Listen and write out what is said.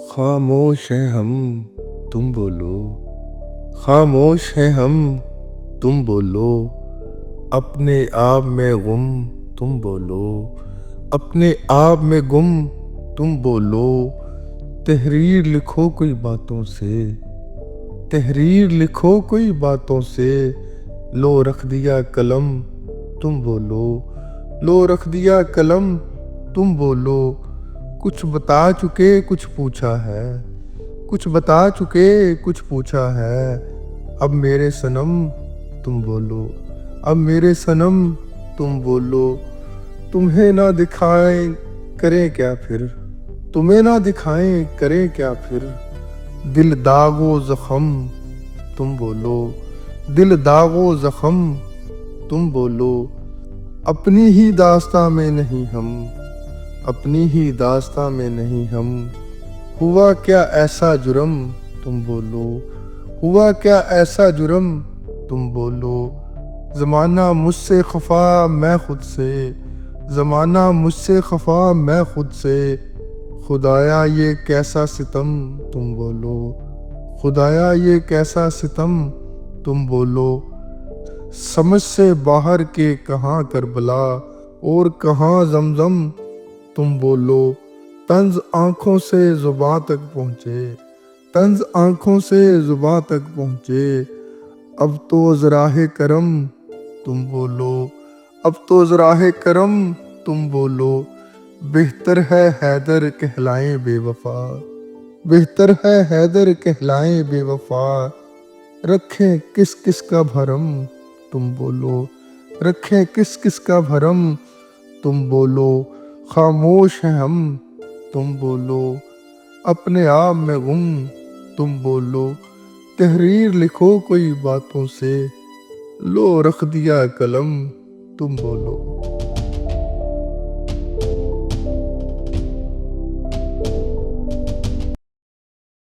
خاموش ہیں ہم، تم بولو، خاموش ہیں ہم، تم بولو، اپنے آپ میں گم، تم بولو، اپنے آپ میں گم، تم بولو، تحریر لکھو کوئی باتوں سے، تحریر لکھو کوئی باتوں سے، لو رکھ دیا قلم، تم بولو، لو رکھ دیا قلم، تم بولو، کچھ بتا چکے کچھ پوچھا ہے، کچھ بتا چکے کچھ پوچھا ہے، اب میرے صنم تم بولو، اب میرے صنم تم بولو، تمہیں نہ دکھائیں کریں کیا پھر، تمہیں نہ دکھائیں کریں کیا پھر، دل داغ و زخم تم بولو، دل داغ و زخم تم بولو، اپنی ہی داستاں میں نہیں ہم، اپنی ہی داستاں میں نہیں ہم، ہوا کیا ایسا جرم تم بولو، ہوا کیا ایسا جرم تم بولو، زمانہ مجھ سے خفا میں خود سے، زمانہ مجھ سے خفا میں خود سے، خدایا یہ کیسا ستم تم بولو، خدایا یہ کیسا ستم تم بولو، سمجھ سے باہر کے کہاں کربلا اور کہاں زمزم تم بولو، طنز آنکھوں سے زباں تک پہنچے، طنز آنکھوں سے زباں تک پہنچے، اب تو ذراہ کرم تم بولو، اب تو ذراہ کرم تم بولو، بہتر ہے حیدر کہلائیں بے وفا، بہتر ہے حیدر کہلائیں بے وفا، رکھیں کس کس کا بھرم تم بولو، رکھیں کس کس کا بھرم تم بولو، خاموش ہیں ہم تم بولو، اپنے آپ میں گم تم بولو، تحریر لکھو کوئی باتوں سے، لو رکھ دیا قلم تم بولو۔